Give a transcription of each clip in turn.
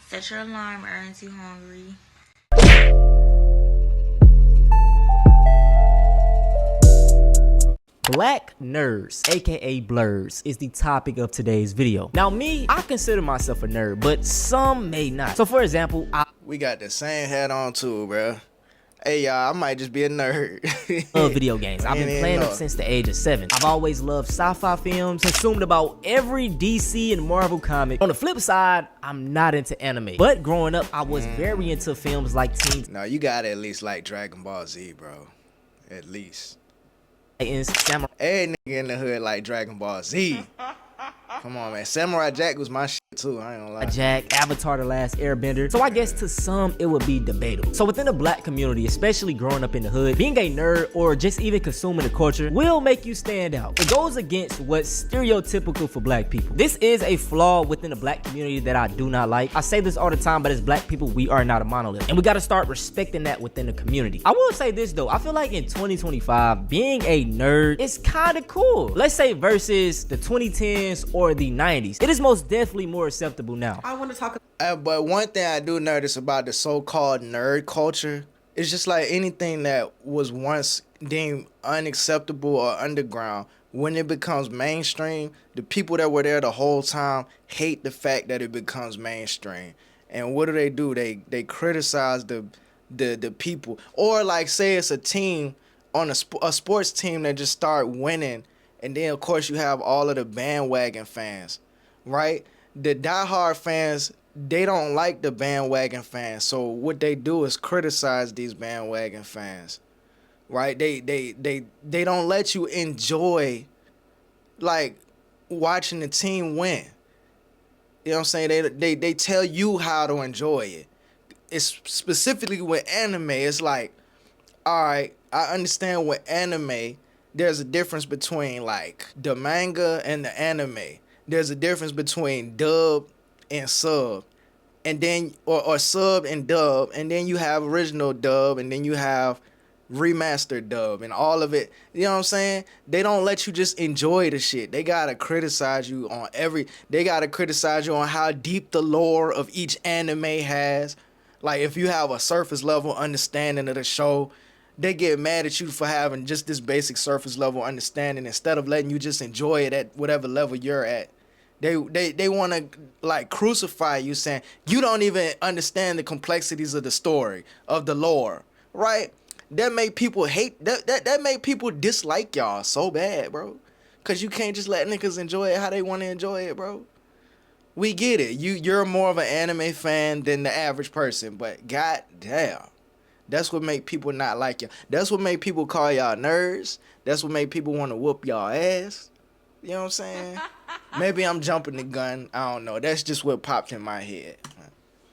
Set your alarm, aren't you hungry? Black nerds, aka blurs, is the topic of today's video. Now me, I consider myself a nerd, but some may not. So for example, We got the same hat on too, bro. Hey y'all, I might just be a nerd. love video games. I've been playing them since the age of 7. I've always loved sci-fi films, consumed about every DC and Marvel comic. On the flip side, I'm not into anime. But growing up, I was very into films like Teen No, you gotta at least like Dragon Ball Z, bro. At least. Titans, Samurai Every nigga in the hood like Dragon Ball Z. Come on, man. Samurai Jack was my shit too. I ain't gonna lie. Jack, Avatar The Last Airbender. So I guess to some it would be debatable. So within the black community, especially growing up in the hood, being a nerd or just even consuming the culture will make you stand out. It goes against what's stereotypical for black people. This is a flaw within the black community that I do not like. I say this all the time, but as black people, we are not a monolith. And we gotta start respecting that within the community. I will say this though, I feel like in 2025, being a nerd is kinda cool. Let's say versus the 2010s or the 90s. It is most definitely more acceptable now. I want to talk But one thing I do notice about the so-called nerd culture is just like anything that was once deemed unacceptable or underground, when it becomes mainstream, the people that were there the whole time hate the fact that it becomes mainstream. And what do? They criticize the people. Or like say it's a team on a sports team that just start winning, and then of course you have all of the bandwagon fans, right? The diehard fans, they don't like the bandwagon fans. So what they do is criticize these bandwagon fans, right? They don't let you enjoy like watching the team win. You know what I'm saying? They tell you how to enjoy it. It's specifically with anime. It's like, all right, I understand with anime, there's a difference between like the manga and the anime. There's a difference between dub and sub, and then or sub and dub, and then you have original dub, and then you have remastered dub, and all of it. You know what I'm saying? They don't let you just enjoy the shit. They gotta criticize you on They gotta criticize you on how deep the lore of each anime has. Like if you have a surface level understanding of the show, they get mad at you for having just this basic surface level understanding instead of letting you just enjoy it at whatever level you're at. They want to like crucify you, saying you don't even understand the complexities of the story, of the lore, right? That make people hate that make people dislike y'all so bad, bro. Cause you can't just let niggas enjoy it how they want to enjoy it, bro. We get it. You're more of an anime fan than the average person, but goddamn. That's what make people not like you. That's what make people call y'all nerds. That's what make people want to whoop y'all ass. You know what I'm saying? Maybe I'm jumping the gun. I don't know. That's just what popped in my head.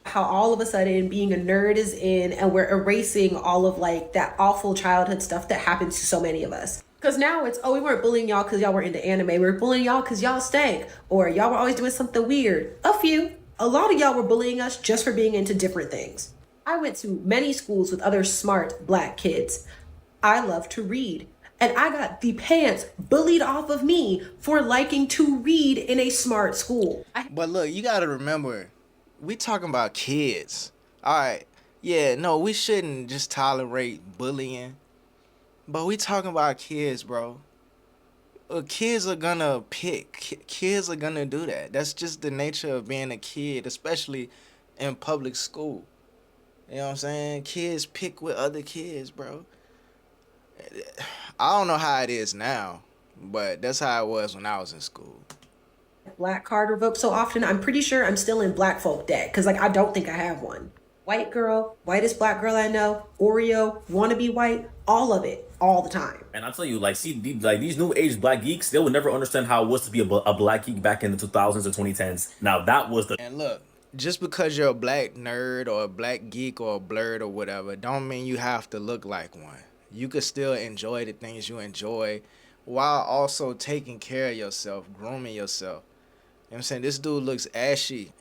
how all of a sudden being a nerd is in and we're erasing all of like that awful childhood stuff that happens to so many of us. Because now it's, oh, we weren't bullying y'all because y'all were into anime. We were bullying y'all because y'all stank. Or y'all were always doing something weird. A lot of y'all were bullying us just for being into different things. I went to many schools with other smart black kids. I love to read. And I got the pants bullied off of me for liking to read in a smart school. But look, you gotta remember, we talking about kids. All right, yeah, no, we shouldn't just tolerate bullying. But we talking about kids, bro. Kids are gonna pick. Kids are gonna do that. That's just the nature of being a kid, especially in public school. You know what I'm saying? Kids pick with other kids, bro. I don't know how it is now, but that's how it was when I was in school. Black card revoked so often, I'm pretty sure I'm still in black folk debt. Because like I don't think I have one. White girl, whitest black girl I know, Oreo, wanna be white, all of it, all the time. And I'll tell you, like, see, like these new age black geeks, they would never understand how it was to be a black geek back in the 2000s or 2010s. Now that was the... And look, just because you're a black nerd or a black geek or a blurred or whatever, don't mean you have to look like one. You could still enjoy the things you enjoy while also taking care of yourself, grooming yourself. You know what I'm saying? This dude looks ashy.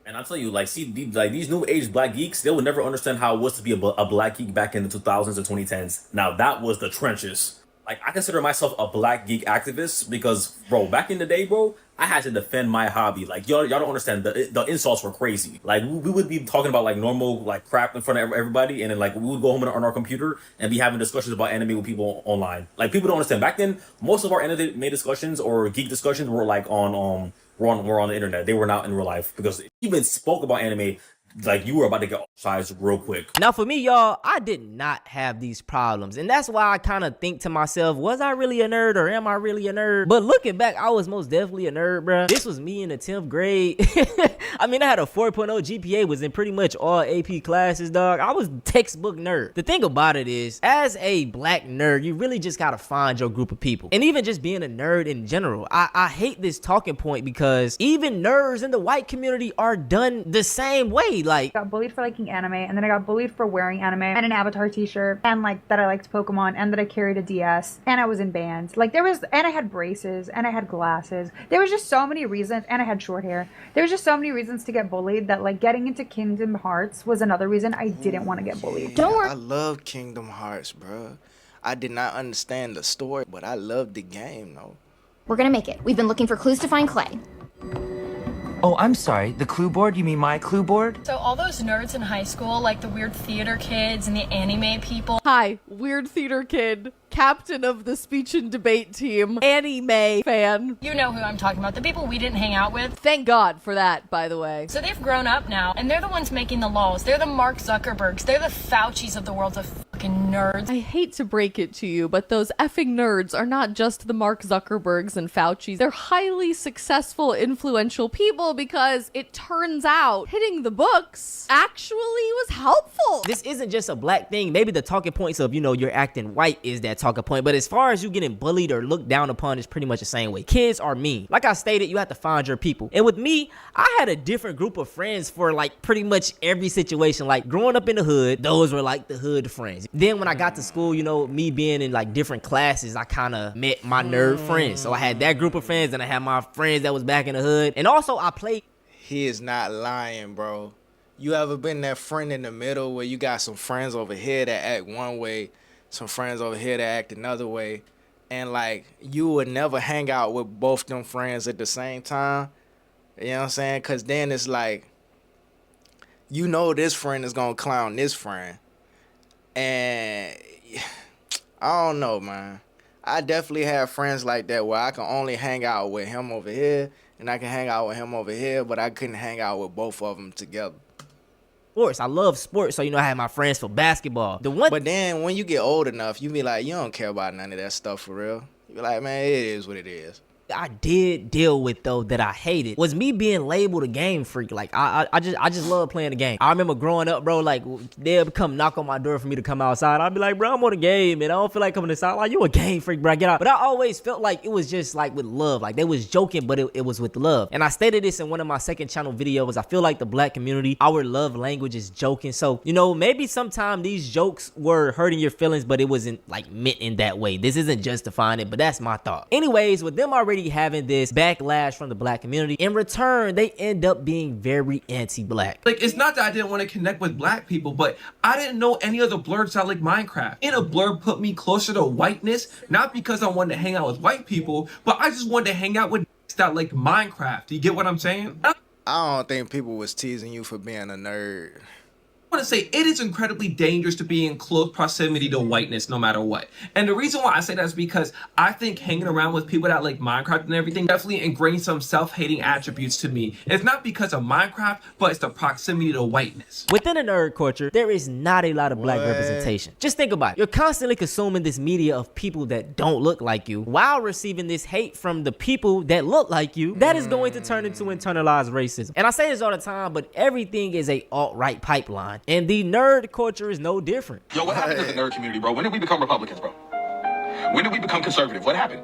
And I'll tell you, like, see, like these new age black geeks, they would never understand how it was to be a black geek back in the 2000s or 2010s. Now that was the trenches. Like, I consider myself a black geek activist because, bro, back in the day, bro, I had to defend my hobby. Like, y'all don't understand. The insults were crazy. Like, we would be talking about, like, normal, like, crap in front of everybody, and then, like, we would go home on our computer and be having discussions about anime with people online. Like, people don't understand. Back then, most of our anime discussions or geek discussions were, like, were on the internet. They were not in real life because if you even spoke about anime, like, you were about to get ostracized real quick. Now for me, y'all, I did not have these problems, and that's why I kind of think to myself, was I really a nerd or am I really a nerd? But looking back, I was most definitely a nerd, bruh. This was me in the 10th grade. I mean, I had a 4.0 GPA, was in pretty much all AP classes, dog. I was textbook nerd. The thing about it is, as a black nerd, you really just gotta find your group of people. And even just being a nerd in general, I hate this talking point because even nerds in the white community are done the same way. Like, got bullied for liking anime, and then I got bullied for wearing anime and an Avatar t-shirt, and like that I liked Pokemon, and that I carried a DS, and I was in bands. Like and I had braces, and I had glasses. There was just so many reasons, and I had short hair. There was just so many reasons to get bullied that like getting into Kingdom Hearts was another reason I didn't want to get bullied. Don't worry. I love Kingdom Hearts, bro. I did not understand the story, but I loved the game, though. We're gonna make it. We've been looking for clues to find Clay. Oh, I'm sorry. The clue board? You mean my clue board? So all those nerds in high school, like the weird theater kids and the anime people. Hi, weird theater kid, captain of the speech and debate team, anime fan. You know who I'm talking about, the people we didn't hang out with. Thank God for that, by the way. So they've grown up now, and they're the ones making the laws. They're the Mark Zuckerbergs. They're the Faucis of the world of fucking nerds. I hate to break it to you, but those effing nerds are not just the Mark Zuckerbergs and Faucis. They're highly successful, influential people because it turns out hitting the books actually was helpful. This isn't just a black thing. Maybe the talking points of, you know, you're acting white is that talking point. But as far as you getting bullied or looked down upon, it's pretty much the same way. Kids are mean. Like I stated, you have to find your people. And with me, I had a different group of friends for like pretty much every situation. Like growing up in the hood, those were like the hood friends. Then when I got to school, you know, me being in like different classes, I kind of met my nerd friends. So I had that group of friends, and I had my friends that was back in the hood. And also I played. He is not lying, bro. You ever been that friend in the middle where you got some friends over here that act one way, some friends over here that act another way, and like you would never hang out with both them friends at the same time? You know what I'm saying? Because then it's like, you know, this friend is gonna clown this friend, and I don't know, man. I definitely have friends like that where I can only hang out with him over here, and I can hang out with him over here, but I couldn't hang out with both of them together. Sports. I love sports, so you know I had my friends for basketball. But then when you get old enough, you be like, you don't care about none of that stuff for real. You be like, man, it is what it is. I did deal with though that I hated was me being labeled a game freak. Like I just love playing the game. I remember growing up, bro, like they'll come knock on my door for me to come outside. I'd be like, bro, I'm on a game and I don't feel like coming inside. Like, you a game freak, bro, get out. But I always felt like it was just like with love. Like they was joking, but it was with love. And I stated this in one of my second channel videos. I feel like the black community, our love language is joking. So, you know, maybe sometime these jokes were hurting your feelings, but it wasn't like meant in that way. This isn't justifying it, but that's my thought. Anyways, with them already having this backlash from the black community, in return they end up being very anti-black. Like, it's not that I didn't want to connect with black people, but I didn't know any other blurbs that like Minecraft. And a blurb put me closer to whiteness, not because I wanted to hang out with white people, but I just wanted to hang out with that like Minecraft. Do you get what I'm saying? I don't think people was teasing you for being a nerd. I want to say it is incredibly dangerous to be in close proximity to whiteness no matter what. And the reason why I say that is because I think hanging around with people that like Minecraft and everything definitely ingrained some self-hating attributes to me. It's not because of Minecraft, but it's the proximity to whiteness. Within the nerd culture, there is not a lot of black representation. Just think about it. You're constantly consuming this media of people that don't look like you while receiving this hate from the people that look like you. That is going to turn into internalized racism. And I say this all the time, but everything is a alt-right pipeline. And the nerd culture is no different. Yo, what happened to the nerd community, bro? When did we become Republicans, bro? When did we become conservative? What happened?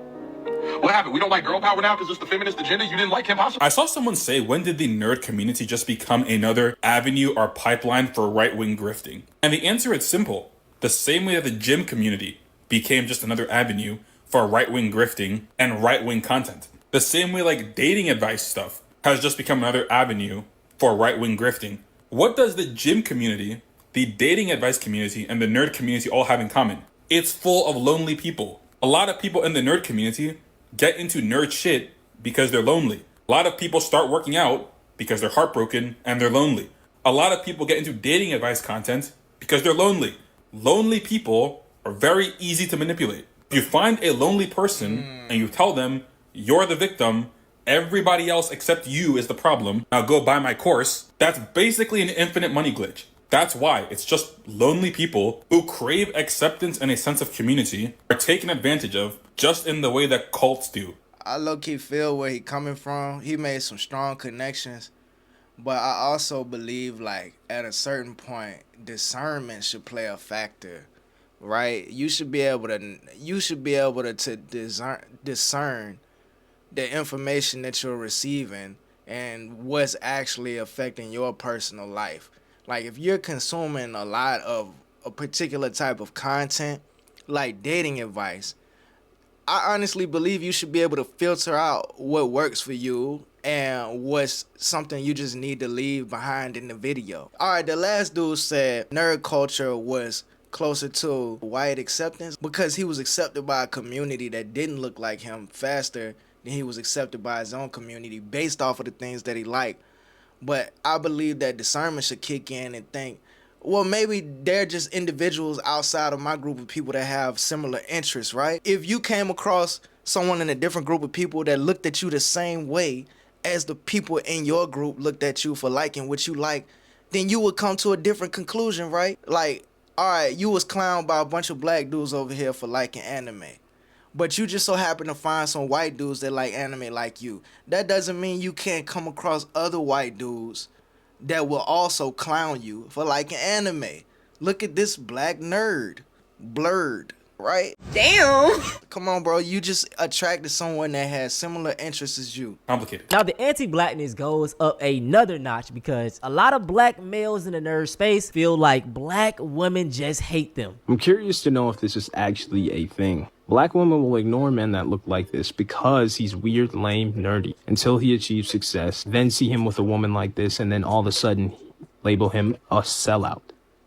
What happened? We don't like girl power now because it's the feminist agenda? You didn't like Kim Possible? I saw someone say, when did the nerd community just become another avenue or pipeline for right-wing grifting? And the answer is simple. The same way that the gym community became just another avenue for right-wing grifting and right-wing content. The same way like dating advice stuff has just become another avenue for right-wing grifting. What does the gym community, the dating advice community, and the nerd community all have in common? It's full of lonely people A lot of people in the nerd community get into nerd shit because they're lonely. A lot of people start working out because they're heartbroken and they're lonely. A lot of people get into dating advice content because they're lonely. Lonely people are very easy to manipulate. If you find a lonely person and you tell them you're the victim, everybody else except you is the problem, now go buy my course, that's basically an infinite money glitch. That's why it's just lonely people who crave acceptance and a sense of community are taken advantage of just in the way that cults do. I low-key feel where he coming from. He made some strong connections. But I also believe, like, at a certain point, discernment should play a factor, right? You should be able to discern the information that you're receiving and what's actually affecting your personal life. Like, if you're consuming a lot of a particular type of content, like dating advice, I honestly believe you should be able to filter out what works for you and what's something you just need to leave behind in the video. All right, the last dude said nerd culture was closer to white acceptance because he was accepted by a community that didn't look like him faster than he was accepted by his own community based off of the things that he liked. But I believe that discernment should kick in and think, well, maybe they're just individuals outside of my group of people that have similar interests, right? If you came across someone in a different group of people that looked at you the same way as the people in your group looked at you for liking what you like, then you would come to a different conclusion, right? Like, all right, you was clowned by a bunch of black dudes over here for liking anime, but you just so happen to find some white dudes that like anime like you. That doesn't mean you can't come across other white dudes that will also clown you for liking anime. Look at this black nerd, Blurred, right? Damn. Come on, bro. You just attracted someone that has similar interests as you. Complicated. Now, the anti-blackness goes up another notch because a lot of black males in the nerd space feel like black women just hate them. I'm curious to know if this is actually a thing. Black women will ignore men that look like this because he's weird, lame, nerdy, until he achieves success, then see him with a woman like this, and then all of a sudden label him a sellout.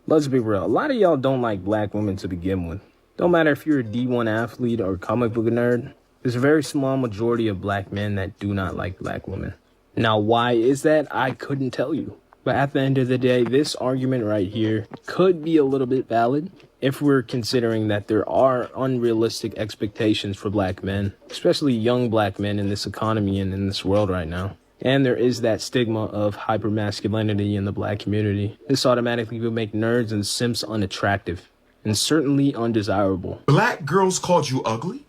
Let's be real, a lot of y'all don't like black women to begin with. Don't matter if you're a D1 athlete or comic book nerd, there's a very small majority of black men that do not like black women. Now, why is that? I couldn't tell you. But at the end of the day, this argument right here could be a little bit valid if we're considering that there are unrealistic expectations for black men, especially young black men in this economy and in this world right now. And there is that stigma of hypermasculinity in the black community. This automatically would make nerds and simps unattractive and certainly undesirable. Black girls called you ugly?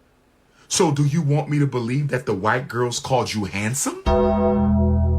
So do you want me to believe that the white girls called you handsome?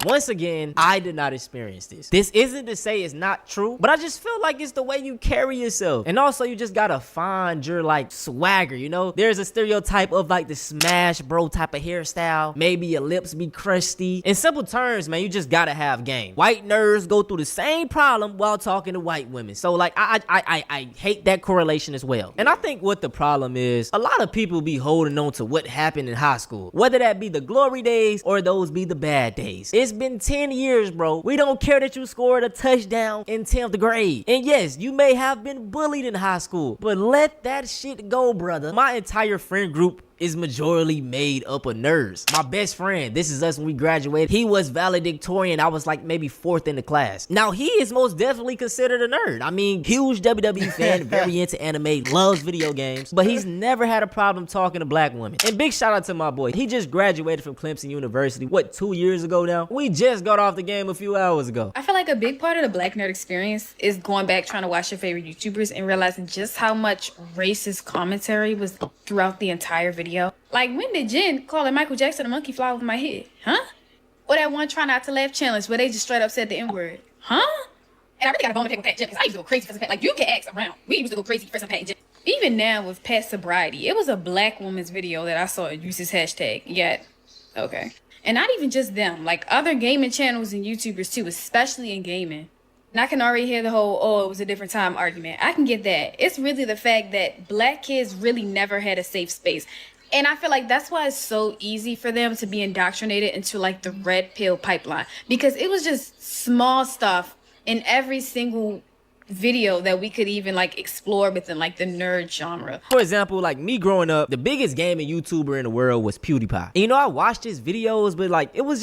Once again, I did not experience this. This isn't to say it's not true, but I just feel like it's the way you carry yourself. And also, you just gotta find your, like, swagger, you know? There's a stereotype of, like, the smash bro type of hairstyle. Maybe your lips be crusty. In simple terms, man, you just gotta have game. White nerds go through the same problem while talking to white women. So, like, I hate that correlation as well. And I think what the problem is, a lot of people be holding on to what happened in high school. Whether that be the glory days or those be the bad days. It's been 10 years, bro. We don't care that you scored a touchdown in 10th grade. And yes, you may have been bullied in high school, but let that shit go, brother. My entire friend group is majorly made up of nerds. My best friend, this is us when we graduated, he was valedictorian. I was like maybe 4th in the class. Now he is most definitely considered a nerd. I mean, huge WWE fan, very into anime, loves video games, but he's never had a problem talking to black women. And big shout out to my boy. He just graduated from Clemson University, what, 2 years ago now? We just got off the game a few hours ago. I feel like a big part of the black nerd experience is going back trying to watch your favorite YouTubers and realizing just how much racist commentary was throughout the entire video. Like, when did Jen calling Michael Jackson a monkey fly over my head? Huh? Or that one try not to laugh challenge where they just straight up said the N-word? Huh? And I really got a bone to pick with Pat Jen because I used to go crazy for some Pat. Like, you can ask around. We used to go crazy for some Pat Jen. Even now with past sobriety, it was a black woman's video that I saw use this hashtag. Yet, okay. And not even just them. Like, other gaming channels and YouTubers too, especially in gaming. And I can already hear the whole, oh, it was a different time argument. I can get that. It's really the fact that black kids really never had a safe space. And I feel like that's why it's so easy for them to be indoctrinated into like the red pill pipeline, because it was just small stuff in every single video that we could even like explore within like the nerd genre. For example, like me growing up, the biggest gaming YouTuber in the world was PewDiePie. And you know, I watched his videos, but like it was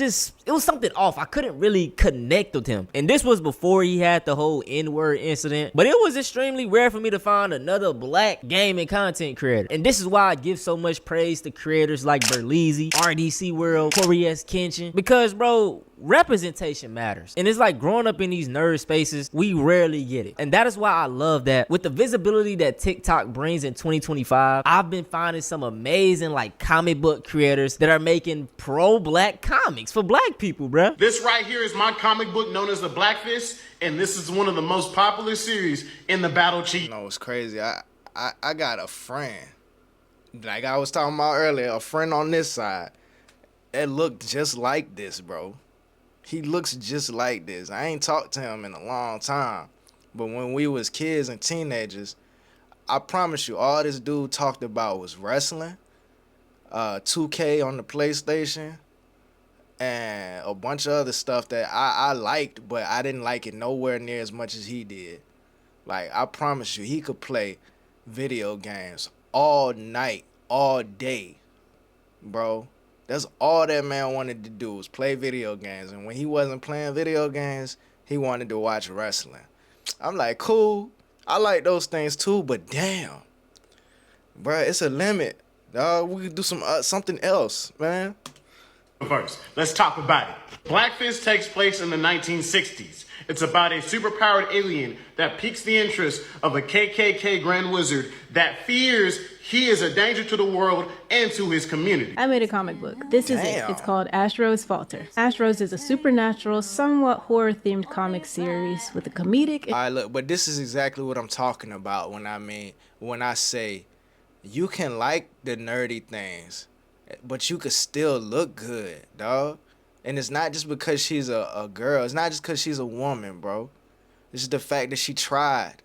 something off. I couldn't really connect with him. And this was before he had the whole N-word incident. But it was extremely rare for me to find another black gaming content creator. And this is why I give so much praise to creators like Berleezy, RDC World, Corey S. Kenshin. Because, bro, representation matters. And it's like growing up in these nerd spaces, we rarely get it. And that is why I love that with the visibility that TikTok brings in 2025, I've been finding some amazing like comic book creators that are making pro-black comics for black people, bruh. This right here is my comic book known as the Black Fist, and this is one of the most popular series in the Battle Chief. You know, it's crazy. I got a friend, like I was talking about earlier, a friend on this side that looked just like this, bro. He looks just like this. I ain't talked to him in a long time. But when we was kids and teenagers, I promise you, all this dude talked about was wrestling, 2K on the PlayStation, and a bunch of other stuff that I liked, but I didn't like it nowhere near as much as he did. Like, I promise you, he could play video games all night, all day, bro. That's all that man wanted to do was play video games. And when he wasn't playing video games, he wanted to watch wrestling. I'm like, cool. I like those things too, but damn. Bruh, it's a limit. Dog, we could do something else, man. First, let's talk about it. Black Fist takes place in the 1960s. It's about a superpowered alien that piques the interest of a KKK Grand Wizard that fears he is a danger to the world and to his community. I made a comic book. This is it. It's called Astro's Falter. Astro's is a supernatural, somewhat horror-themed comic series with a comedic... All right, look, but this is exactly what I'm talking about when I say you can like the nerdy things, but you could still look good, dog. And it's not just because she's a girl. It's not just because she's a woman, bro. It's just the fact that she tried.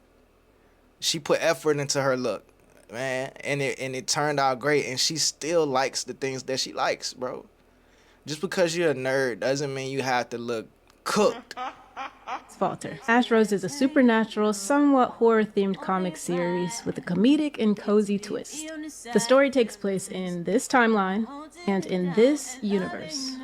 She put effort into her look, man. And it turned out great. And she still likes the things that she likes, bro. Just because you're a nerd doesn't mean you have to look cooked. Falter. Astro's is a supernatural, somewhat horror-themed comic series with a comedic and cozy twist. The story takes place in this timeline and in this universe.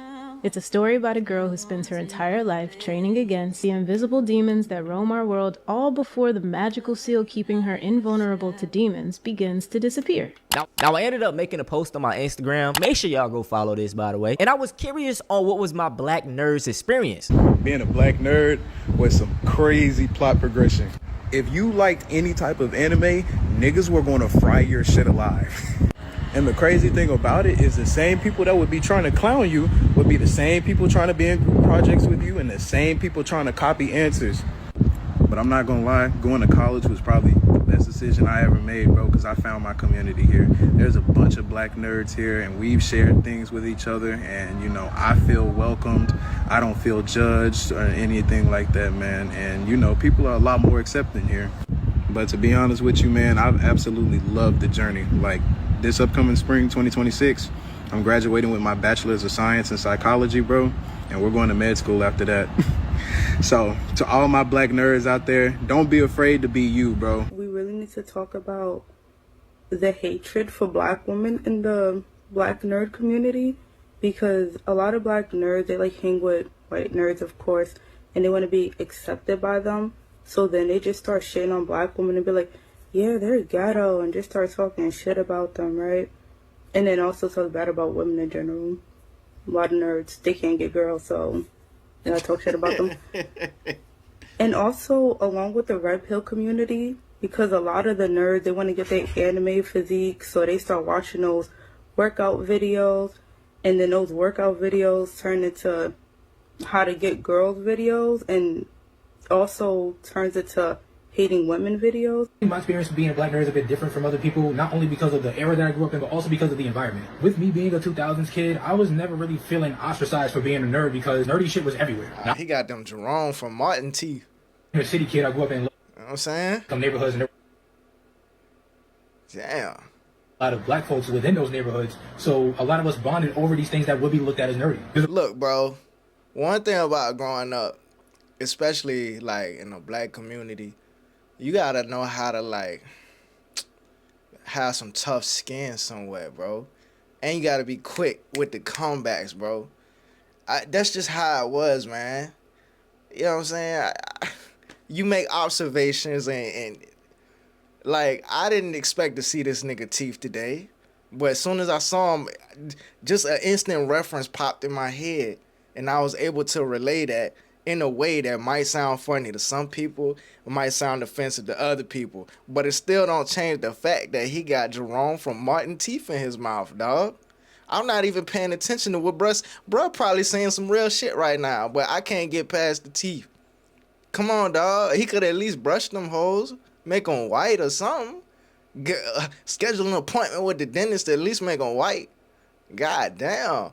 It's a story about a girl who spends her entire life training against the invisible demons that roam our world, all before the magical seal keeping her invulnerable to demons begins to disappear. Now I ended up making a post on my Instagram. Make sure y'all go follow this, by the way. And I was curious on what was my black nerd's experience. Being a black nerd was some crazy plot progression. If you liked any type of anime, niggas were gonna fry your shit alive. And the crazy thing about it is the same people that would be trying to clown you would be the same people trying to be in group projects with you and the same people trying to copy answers. But I'm not gonna lie, going to college was probably the best decision I ever made, bro, because I found my community here. There's a bunch of black nerds here and we've shared things with each other and, you know, I feel welcomed. I don't feel judged or anything like that, man. And, you know, people are a lot more accepting here. But to be honest with you, man, I've absolutely loved the journey. Like, this upcoming spring 2026, I'm graduating with my bachelor's of science in psychology, bro, and we're going to med school after that. So to all my black nerds out there, don't be afraid to be you, bro. We really need to talk about the hatred for black women in the black nerd community, because a lot of black nerds, they like hang with white nerds, of course, and they want to be accepted by them. So then they just start shitting on black women and be like, yeah, they're ghetto, and just start talking shit about them, right? And then also talk bad about women in general. A lot of nerds, they can't get girls, so I talk shit about them. And also, along with the red pill community, because a lot of the nerds, they want to get their anime physique, so they start watching those workout videos, and then those workout videos turn into how to get girls videos, and also turns into hating women videos. My experience of being a black nerd is a bit different from other people, not only because of the era that I grew up in, but also because of the environment. With me being a 2000s kid, I was never really feeling ostracized for being a nerd because nerdy shit was everywhere. He got them Jerome from Martin T. I'm a city kid, I grew up in, you know what I'm saying? Some neighborhoods and damn. A lot of black folks within those neighborhoods, so a lot of us bonded over these things that would be looked at as nerdy. Look, bro, one thing about growing up, especially like in a black community, you gotta know how to like have some tough skin somewhere, bro. And you gotta be quick with the comebacks, bro. That's just how it was, man. You know what I'm saying? You make observations and like I didn't expect to see this nigga teeth today, but as soon as I saw him, just an instant reference popped in my head, and I was able to relay that in a way that might sound funny to some people, it might sound offensive to other people, but it still don't change the fact that he got Jerome from Martin teeth in his mouth, dog. I'm not even paying attention to what bruh probably saying some real shit right now, but I can't get past the teeth. Come on, dog. He could at least brush them hoes, make them white or something. Schedule an appointment with the dentist to at least make them white. God damn.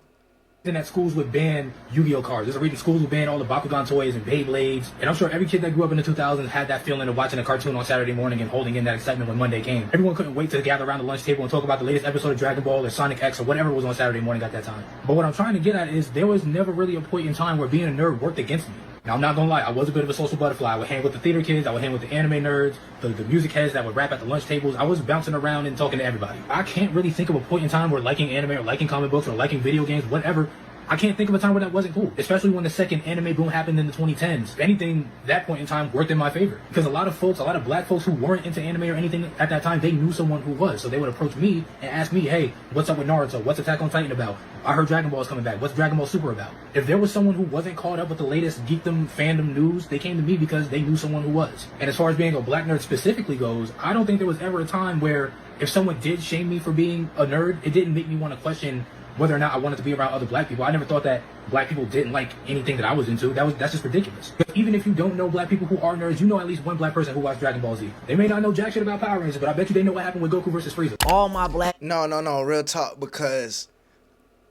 Then that schools would ban Yu-Gi-Oh cards. There's a reason schools would ban all the Bakugan toys and Beyblades. And I'm sure every kid that grew up in the 2000s had that feeling of watching a cartoon on Saturday morning and holding in that excitement when Monday came. Everyone couldn't wait to gather around the lunch table and talk about the latest episode of Dragon Ball or Sonic X or whatever was on Saturday morning at that time. But what I'm trying to get at is there was never really a point in time where being a nerd worked against me. Now, I'm not gonna lie, I was a bit of a social butterfly. I would hang with the theater kids, I would hang with the anime nerds, the music heads that would rap at the lunch tables. I was bouncing around and talking to everybody. I can't really think of a point in time where liking anime or liking comic books or liking video games, whatever, I can't think of a time where that wasn't cool, especially when the second anime boom happened in the 2010s. If anything, that point in time worked in my favor. Because a lot of black folks who weren't into anime or anything at that time, they knew someone who was. So they would approach me and ask me, hey, what's up with Naruto? What's Attack on Titan about? I heard Dragon Ball is coming back. What's Dragon Ball Super about? If there was someone who wasn't caught up with the latest geekdom, fandom news, they came to me because they knew someone who was. And as far as being a black nerd specifically goes, I don't think there was ever a time where if someone did shame me for being a nerd, it didn't make me want to question whether or not I wanted to be around other black people. I never thought that black people didn't like anything that I was into. That's just ridiculous. Even if you don't know black people who are nerds, you know at least one black person who watched Dragon Ball Z. They may not know jack shit about Power Rangers, but I bet you they know what happened with Goku versus Frieza. All my black... No, real talk, because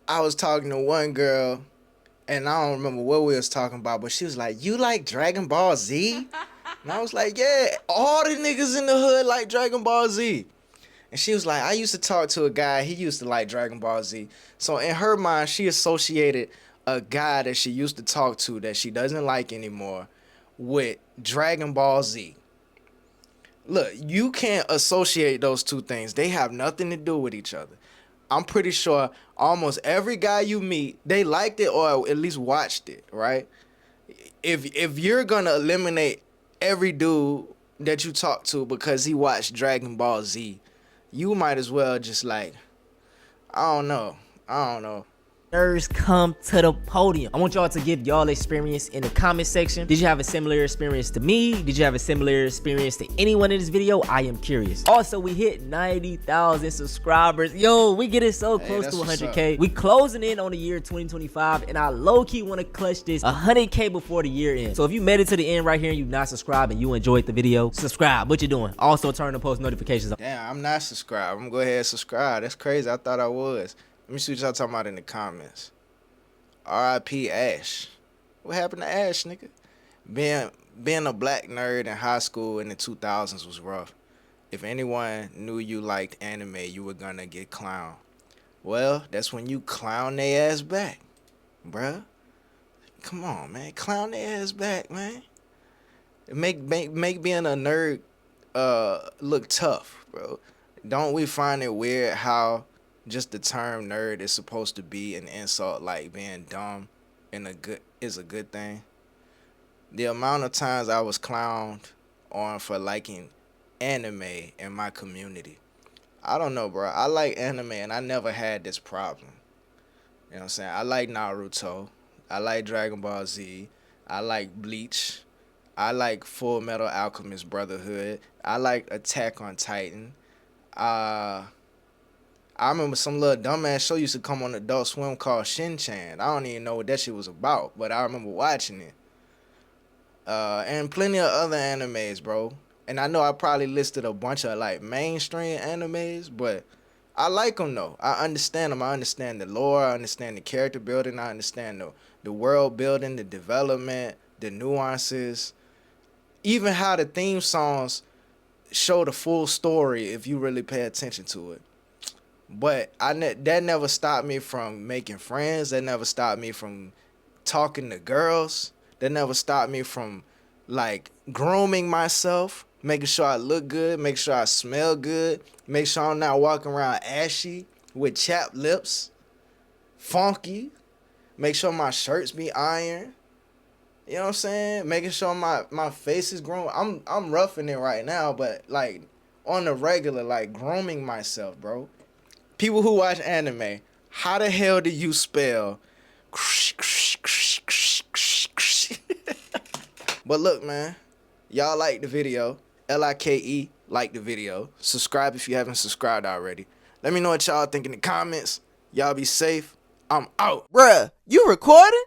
I was talking to one girl, and I don't remember what we was talking about, but she was like, you like Dragon Ball Z? And I was like, yeah, all the niggas in the hood like Dragon Ball Z. And she was like, I used to talk to a guy, he used to like Dragon Ball Z. So in her mind, she associated a guy that she used to talk to that she doesn't like anymore with Dragon Ball Z. Look, you can't associate those two things. They have nothing to do with each other. I'm pretty sure almost every guy you meet, they liked it or at least watched it, right? If you're gonna eliminate every dude that you talk to because he watched Dragon Ball Z, you might as well just like, I don't know. Nerds come to the podium. I want y'all to give y'all experience in the comment section. Did you have a similar experience to me? Did you have a similar experience to anyone in this video? I am curious. Also, we hit 90,000 subscribers. Yo, we getting so close to 100K. We closing in on the year 2025, and I low-key want to clutch this 100K before the year ends. So if you made it to the end right here and you not subscribed and you enjoyed the video, subscribe. What you doing? Also turn the post notifications on. Damn, I'm not subscribed. I'm gonna go ahead and subscribe. That's crazy. I thought I was. Let me see what y'all talking about in the comments. R.I.P. Ash. What happened to Ash, nigga? Being a black nerd in high school in the 2000s was rough. If anyone knew you liked anime, you were gonna get clowned. Well, that's when you clown their ass back, bruh. Come on, man. Clown their ass back, man. Make being a nerd look tough, bro. Don't we find it weird how just the term nerd is supposed to be an insult, like being dumb is a good thing? The amount of times I was clowned on for liking anime in my community. I don't know, bro. I like anime and I never had this problem. You know what I'm saying? I like Naruto. I like Dragon Ball Z. I like Bleach. I like Full Metal Alchemist Brotherhood. I like Attack on Titan. I remember some little dumbass show used to come on Adult Swim called Shin-Chan. I don't even know what that shit was about, but I remember watching it. And plenty of other animes, bro. And I know I probably listed a bunch of like mainstream animes, but I like them though. I understand them. I understand the lore. I understand the character building. I understand the world building, the development, the nuances, even how the theme songs show the full story if you really pay attention to it. But that never stopped me from making friends. That never stopped me from talking to girls. That never stopped me from like grooming myself making sure I look good, make sure I smell good, make sure I'm not walking around ashy with chapped lips, funky, make sure my shirts be ironed. You know what I'm saying? Making sure my face is grown. I'm roughing it right now, but like on the regular, like grooming myself, bro. People who watch anime, how the hell do you spell? But look, man, y'all like the video. LIKE, like the video. Subscribe if you haven't subscribed already. Let me know what y'all think in the comments. Y'all be safe. I'm out. Bruh, you recording?